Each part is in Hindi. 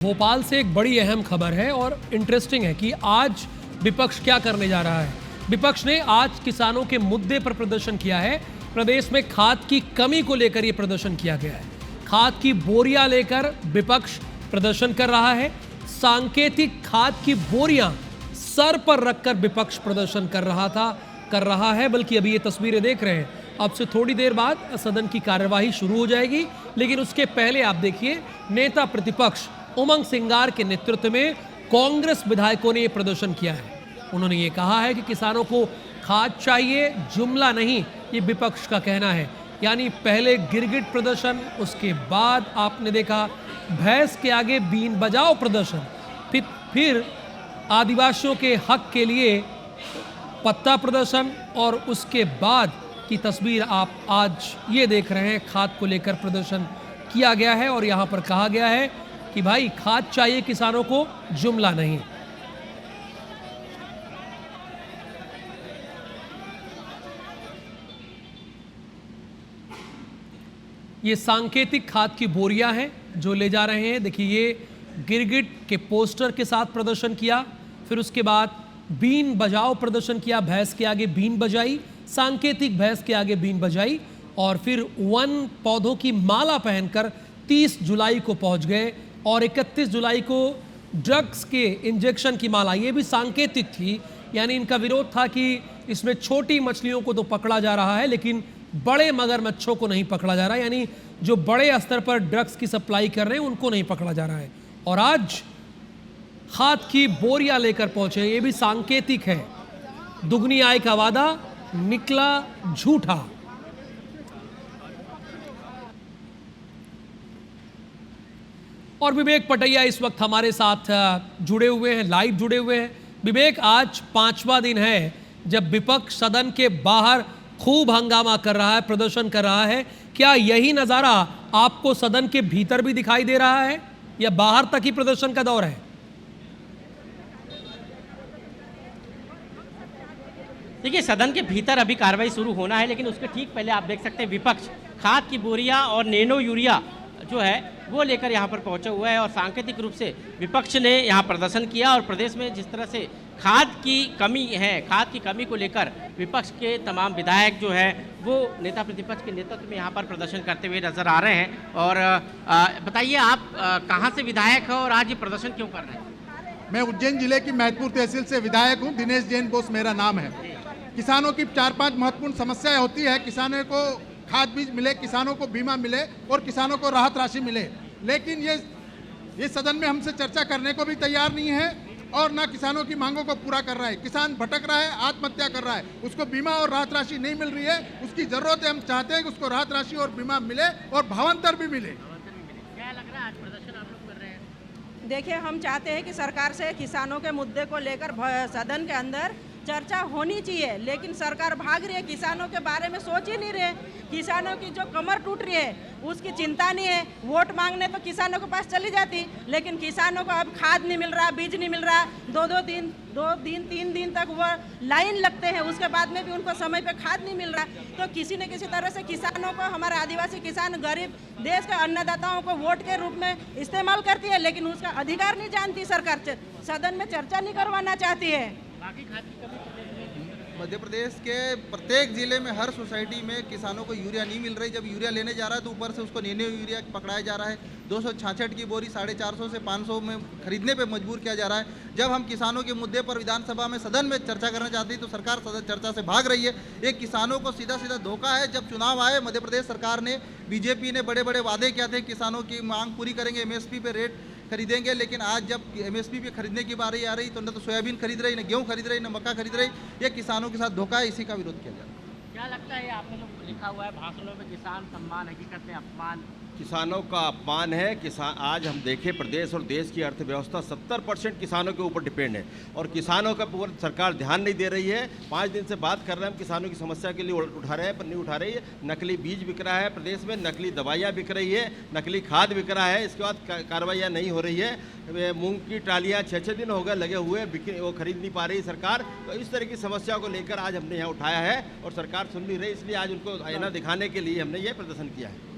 भोपाल से एक बड़ी अहम खबर है और इंटरेस्टिंग है कि आज विपक्ष क्या करने जा रहा है। विपक्ष ने आज किसानों के मुद्दे पर प्रदर्शन किया है। प्रदेश में खाद की कमी को लेकर यह प्रदर्शन किया गया है। खाद की बोरियां लेकर विपक्ष प्रदर्शन कर रहा है। सांकेतिक खाद की बोरियां सर पर रखकर विपक्ष प्रदर्शन कर रहा है। बल्कि अभी ये तस्वीरें देख रहे हैं, अब से थोड़ी देर बाद सदन की कार्यवाही शुरू हो जाएगी, लेकिन उसके पहले आप देखिए नेता प्रतिपक्ष उमंग सिंगार के नेतृत्व में कांग्रेस विधायकों ने यह प्रदर्शन किया है। उन्होंने ये कहा है कि किसानों को खाद चाहिए, जुमला नहीं, ये विपक्ष का कहना है। यानी पहले गिरगिट प्रदर्शन, उसके बाद आपने देखा भैंस के आगे बीन बजाओ प्रदर्शन, फिर आदिवासियों के हक के लिए पत्ता प्रदर्शन, और उसके बाद की तस्वीर आप आज ये देख रहे हैं। खाद को लेकर प्रदर्शन किया गया है और यहाँ पर कहा गया है कि भाई खाद चाहिए किसानों को, जुमला नहीं। ये सांकेतिक खाद की बोरियां हैं जो ले जा रहे हैं। देखिए ये गिरगिट के पोस्टर के साथ प्रदर्शन किया, फिर उसके बाद बीन बजाओ प्रदर्शन किया, भैंस के आगे बीन बजाई, सांकेतिक भैंस के आगे बीन बजाई, और फिर वन पौधों की माला पहनकर 30 जुलाई को पहुंच गए और 31 जुलाई को ड्रग्स के इंजेक्शन की माला, ये भी सांकेतिक थी। यानी इनका विरोध था कि इसमें छोटी मछलियों को तो पकड़ा जा रहा है लेकिन बड़े मगरमच्छों को नहीं पकड़ा जा रहा है, यानी जो बड़े स्तर पर ड्रग्स की सप्लाई कर रहे हैं उनको नहीं पकड़ा जा रहा है। और आज खाद की बोरियां लेकर पहुंचे, ये भी सांकेतिक है। दुगनी आय का वादा निकला झूठा। और विवेक पटैया इस वक्त हमारे साथ जुड़े हुए हैं, लाइव जुड़े हुए हैं। विवेक, आज 5वां दिन है जब विपक्ष सदन के बाहर खूब हंगामा कर रहा है, प्रदर्शन कर रहा है। क्या यही नज़ारा आपको सदन के भीतर भी दिखाई दे रहा है या बाहर तक ही प्रदर्शन का दौर है? देखिए, सदन के भीतर अभी कार्रवाई शुरू होना है, लेकिन उसके ठीक पहले आप देख सकते हैं विपक्ष खाद की बोरियां और नैनो यूरिया जो है वो लेकर यहाँ पर पहुंचा हुआ है। और सांकेतिक रूप से विपक्ष ने यहाँ प्रदर्शन किया और प्रदेश में जिस तरह से खाद की कमी है, खाद की कमी को लेकर विपक्ष के तमाम विधायक जो है वो नेता प्रतिपक्ष के नेतृत्व में यहाँ पर प्रदर्शन करते हुए नजर आ रहे हैं। और बताइए, आप कहाँ से विधायक हो और आज ये प्रदर्शन क्यों कर रहे हैं? मैं उज्जैन जिले की महतपुर तहसील से विधायक हूँ। दिनेश जैन बोस मेरा नाम है। किसानों की 4-5 महत्वपूर्ण समस्याएं होती है। किसानों को खाद बीज मिले, किसानों को बीमा मिले और किसानों को राहत राशि मिले, लेकिन ये सदन में हमसे चर्चा करने को भी तैयार नहीं है और ना किसानों की मांगों को पूरा कर रहा है। किसान भटक रहा है, आत्महत्या कर रहा है, उसको बीमा और राहत राशि नहीं मिल रही है। उसकी जरूरत है, हम चाहते हैं कि उसको राहत राशि और बीमा मिले और भावांतर भी मिले। क्या लग रहा है आज प्रदर्शन आप लोग कर रहे हैं? देखिए, हम चाहते हैं कि सरकार से किसानों के मुद्दे को लेकर सदन के अंदर चर्चा होनी चाहिए, लेकिन सरकार भाग रही है, किसानों के बारे में सोच ही नहीं रहे। किसानों की जो कमर टूट रही है उसकी चिंता नहीं है। वोट मांगने तो किसानों के पास चली जाती, लेकिन किसानों को अब खाद नहीं मिल रहा, बीज नहीं मिल रहा। 2-3 दिन तक वो लाइन लगते हैं, उसके बाद में भी उनको समय पे खाद नहीं मिल रहा। तो किसी न किसी तरह से किसानों को, हमारे आदिवासी किसान गरीब देश के अन्नदाताओं को वोट के रूप में इस्तेमाल करती है, लेकिन उसका अधिकार नहीं जानती सरकार। सदन में चर्चा नहीं करवाना चाहती है। मध्य प्रदेश के प्रत्येक जिले में हर सोसाइटी में किसानों को यूरिया नहीं मिल रही। जब यूरिया लेने जा रहा है तो ऊपर से उसको नैनो यूरिया पकड़ाया जा रहा है। 266 की बोरी 450 से 500 में खरीदने पे मजबूर किया जा रहा है। जब हम किसानों के मुद्दे पर विधानसभा में सदन में चर्चा करना चाहती है तो सरकार सदन चर्चा से भाग रही है। ये किसानों को सीधा सीधा धोखा है। जब चुनाव आए, मध्य प्रदेश सरकार ने, बीजेपी ने बड़े बड़े वादे किए थे, किसानों की मांग पूरी करेंगे, MSP पे रेट खरीदेंगे, लेकिन आज जब MSP पे खरीदने की बारी आ रही तो न तो सोयाबीन खरीद रही, न गेहूं खरीद रही, न मक्का खरीद रही। ये किसानों के साथ धोखा है, इसी का विरोध किया जा रहा है। क्या लगता है, आपने लोग लिखा हुआ है भाषणों में किसान सम्मान, हकीकत में अपमान? किसानों का अपमान है। किसान, आज हम देखें प्रदेश और देश की अर्थव्यवस्था 70% किसानों के ऊपर डिपेंड है और किसानों का ऊपर सरकार ध्यान नहीं दे रही है। 5 दिन से बात कर रहे हैं हम किसानों की समस्या के लिए, उठा रहे हैं पर नहीं उठा रही है। नकली बीज बिक रहा है प्रदेश में, नकली दवाइयाँ बिक रही है, नकली खाद बिक रहा है, इसके बाद कार्रवाइयाँ नहीं हो रही है। मूंग की ट्रालियाँ 6-6 दिन हो गए लगे हुए, वो खरीद नहीं पा रही सरकार। तो इस तरह की समस्या को लेकर आज हमने यहाँ उठाया है और सरकार सुन नहीं रही, इसलिए आज उनको आईना दिखाने के लिए हमने ये प्रदर्शन किया है।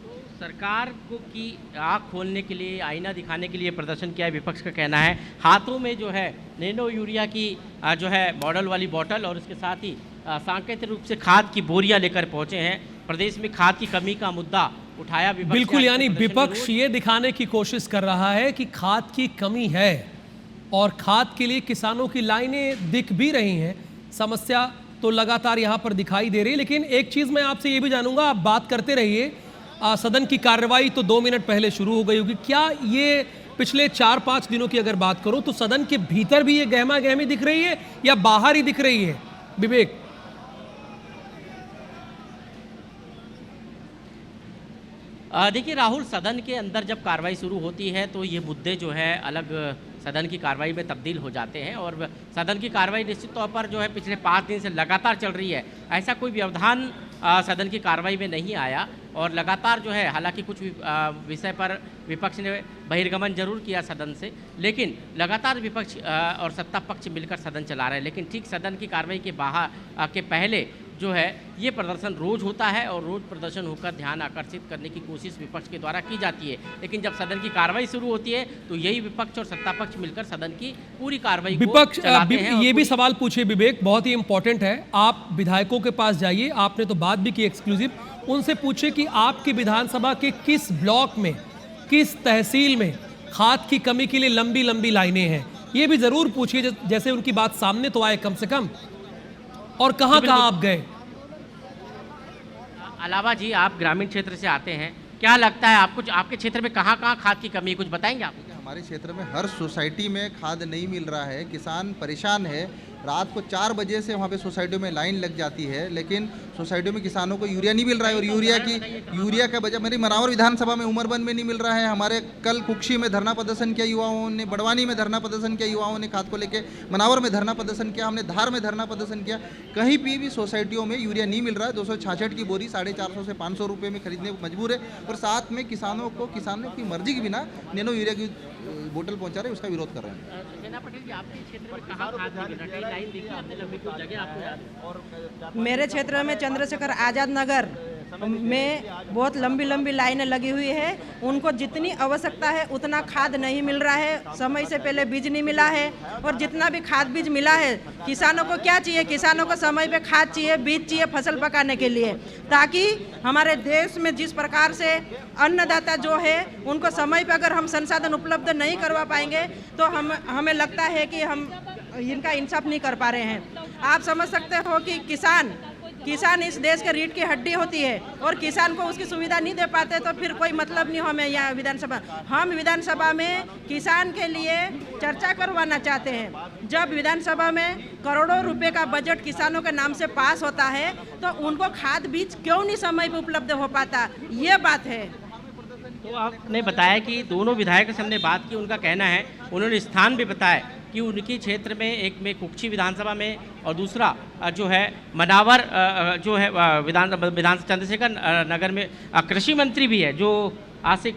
सरकार को की आँख खोलने के लिए, आईना दिखाने के लिए प्रदर्शन किया है, विपक्ष का कहना है। हाथों में जो है नैनो यूरिया की जो है मॉडल वाली बोतल और उसके साथ ही सांकेतिक रूप से खाद की बोरियां लेकर पहुंचे हैं। प्रदेश में खाद की कमी का मुद्दा उठाया विपक्ष। बिल्कुल, यानी विपक्ष ये दिखाने की कोशिश कर रहा है कि खाद की कमी है और खाद के लिए किसानों की लाइनें दिख भी रही हैं। समस्या तो लगातार यहाँ पर दिखाई दे रही है। लेकिन एक चीज़ मैं आपसे ये भी जानूंगा, आप बात करते रहिए। सदन की कार्रवाई तो 2 मिनट पहले शुरू हो गई होगी। क्या ये पिछले 4-5 दिनों की अगर बात करूं तो सदन के भीतर भी ये गहमा गहमी दिख रही है या बाहर ही दिख रही है, विवेक? देखिए राहुल, सदन के अंदर जब कार्रवाई शुरू होती है तो ये मुद्दे जो है अलग सदन की कार्रवाई में तब्दील हो जाते हैं और सदन की कार्रवाई निश्चित तौर पर जो है पिछले 5 दिन से लगातार चल रही है। ऐसा कोई व्यवधान सदन की कार्रवाई में नहीं आया और लगातार जो है, हालांकि कुछ विषय पर विपक्ष ने बहिर्गमन जरूर किया सदन से, लेकिन लगातार विपक्ष और सत्ता पक्ष मिलकर सदन चला रहे हैं। लेकिन ठीक सदन की कार्रवाई के बाहर के पहले जो है ये प्रदर्शन रोज होता है और रोज प्रदर्शन होकर ध्यान आकर्षित करने की कोशिश विपक्ष के द्वारा की जाती है। लेकिन जब सदन की कार्रवाई शुरू होती है तो यही विपक्ष और सत्ता पक्ष मिलकर सदन की पूरी कार्रवाई को चलाते हैं। ये भी सवाल पूछे विवेक, बहुत ही इंपॉर्टेंट है। आप विधायकों के पास जाइए, आपने तो बात भी की एक्सक्लूसिव, उनसे पूछे कि आपकी विधानसभा के किस ब्लॉक में, किस तहसील में खाद की कमी के लिए लंबी लंबी लाइनें हैं। ये भी जरूर पूछिए, जैसे उनकी बात सामने तो आए कम से कम। और कहाँ कहाँ आप गए? अलावा जी, आप ग्रामीण क्षेत्र से आते हैं, क्या लगता है आपको आपके क्षेत्र में कहाँ कहाँ खाद की कमी है, कुछ बताएंगे आप? हमारे क्षेत्र में हर सोसाइटी में खाद नहीं मिल रहा है, किसान परेशान है। रात को 4 बजे से वहाँ पे सोसाइटियों में लाइन लग जाती है, लेकिन सोसाइटियों में किसानों को यूरिया नहीं मिल रहा है। और यूरिया का वजह मेरी मनावर विधानसभा में उमरबंद में नहीं मिल रहा है। हमारे कल कुक्षी में धरना प्रदर्शन किया युवाओं ने, बड़वानी में धरना प्रदर्शन किया युवाओं ने खाद को लेके, मनावर में धरना प्रदर्शन किया, हमने धार में धरना प्रदर्शन किया। कहीं भी सोसाइटियों में यूरिया नहीं मिल रहा है। 266 की बोरी 450 से 500 रुपये में खरीदने को मजबूर है और साथ में किसानों की मर्जी के बिना नैनो यूरिया की बोतल पहुंचा रहे हैं, उसका विरोध कर रहे हैं। सेना पटेल जी, आपके क्षेत्र में कहाँ खाद नहीं मिल रहा है? लाइन देखा आपने लंबी कुछ जगह आपको याद? मेरे क्षेत्र में चंद्रशेखर आज़ाद नगर में बहुत लंबी लंबी लाइनें लगी हुई है। उनको जितनी आवश्यकता है उतना खाद नहीं मिल रहा है। समय से पहले बीज नहीं मिला है और जितना भी खाद बीज मिला है, किसानों को क्या चाहिए? किसानों को समय पे खाद चाहिए, बीज चाहिए फसल पकाने के लिए, ताकि हमारे देश में जिस प्रकार से अन्नदाता जो है उनको समय पे अगर हम संसाधन उपलब्ध नहीं करवा पाएंगे तो हमें लगता है कि हम इनका इंसाफ नहीं कर पा रहे हैं। आप समझ सकते हो कि किसान इस देश के रीढ़ की हड्डी होती है और किसान को उसकी सुविधा नहीं दे पाते तो फिर कोई मतलब नहीं। हमें यहाँ हम विधानसभा में किसान के लिए चर्चा करवाना चाहते हैं। जब विधानसभा में करोड़ों रुपए का बजट किसानों के नाम से पास होता है तो उनको खाद बीज क्यों नहीं समय पर उपलब्ध हो पाता, ये बात है। तो आपने बताया कि दोनों विधायकों से हमने बात की, उनका कहना है, उन्होंने स्थान भी बताया कि उनके क्षेत्र में एक में कुक्षी विधानसभा में और दूसरा जो है मनावर जो है विधान चंद्रशेखर नगर में कृषि मंत्री भी है, जो आसिक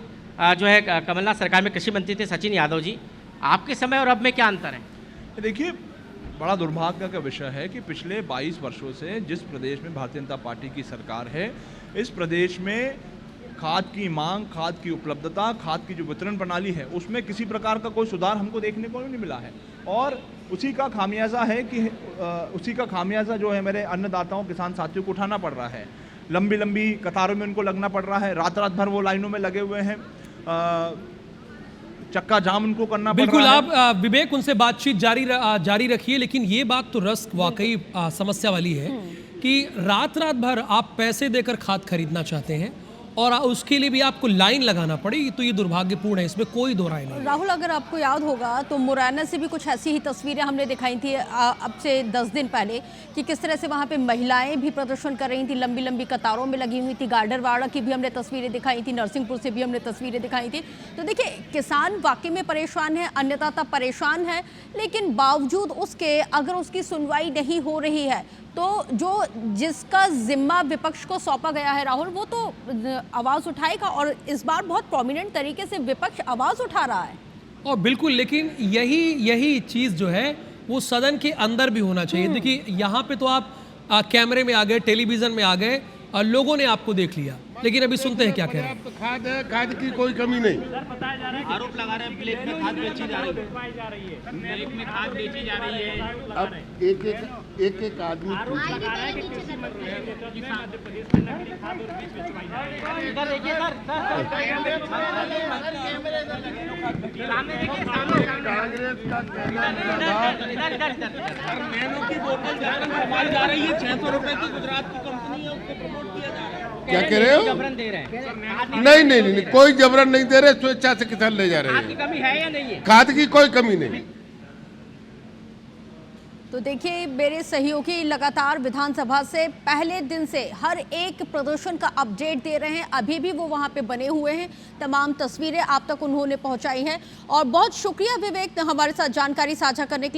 जो है कमलनाथ सरकार में कृषि मंत्री थे, सचिन यादव जी। आपके समय और अब में क्या अंतर है? देखिए, बड़ा दुर्भाग्य का विषय है कि पिछले 22 वर्षों से जिस प्रदेश में भारतीय जनता पार्टी की सरकार है, इस प्रदेश में खाद की मांग, खाद की उपलब्धता, खाद की जो वितरण प्रणाली है, उसमें किसी प्रकार का कोई सुधार हमको देखने को नहीं मिला है। और उसी का खामियाजा जो है मेरे अन्नदाताओं, किसान साथियों को उठाना पड़ रहा है। लंबी लंबी कतारों में उनको लगना पड़ रहा है, रात रात भर वो लाइनों में लगे हुए हैं, चक्का जाम उनको करना पड़ रहा है। बिल्कुल, आप विवेक उनसे बातचीत जारी रखिए। लेकिन ये बात तो रस्क वाकई समस्या वाली है कि रात रात भर आप पैसे देकर खाद खरीदना चाहते हैं और उसके लिए भी आपको लाइन लगाना पड़ेगी, तो ये दुर्भाग्यपूर्ण है, इसमें कोई दो राय नहीं। राहुल, अगर आपको याद होगा तो मुरैना से भी कुछ ऐसी ही तस्वीरें हमने दिखाई थी अब से 10 दिन पहले कि किस तरह से वहाँ पे महिलाएं भी प्रदर्शन कर रही थी, लंबी लंबी कतारों में लगी हुई थी। गाडरवाड़ा की भी हमने तस्वीरें दिखाई थी, नरसिंहपुर से भी हमने तस्वीरें दिखाई थी। तो देखिए, किसान वाकई में परेशान है, अन्नदाता परेशान है, लेकिन बावजूद उसके अगर उसकी सुनवाई नहीं हो रही है तो जिसका जिम्मा विपक्ष को सौंपा गया है राहुल, वो तो आवाज़ उठाएगा और इस बार बहुत प्रोमिनेंट तरीके से विपक्ष आवाज़ उठा रहा है। और बिल्कुल, लेकिन यही चीज़ जो है वो सदन के अंदर भी होना चाहिए। देखिए, यहाँ पे तो आप कैमरे में आ गए, टेलीविज़न में आ गए और लोगों ने आपको देख लिया, लेकिन अभी सुनते हैं क्या कह रहे हैं। खाद है, खाद की कोई कमी नहीं। आरोप लगा रहे हैं ब्लैक में खाद बेची जा रही है, ब्लैक में खाद बेची जा रही है। अब एक आदमी इधर देखिए सर, कांग्रेस का कहना नैनो की बोतल जाकर जा रही है, 600 रुपए की गुजरात की कंपनी है, उसको प्रमोट किया जा रहा है। क्या कह रहे हो? जबरन दे रहे हैं। नहीं, कोई जबरन नहीं दे रहे, स्वेच्छा से किसान ले जा रहे खाद की हैं। कमी है या नहीं है? खाद की कोई कमी नहीं। तो देखिए, मेरे सहयोगी लगातार विधानसभा से पहले दिन से हर एक प्रदर्शन का अपडेट दे रहे हैं। अभी भी वो वहां पे बने हुए हैं, तमाम तस्वीरें आप तक उन्होंने पहुंचाई हैं। और बहुत शुक्रिया विवेक हमारे साथ जानकारी साझा करने के लिए।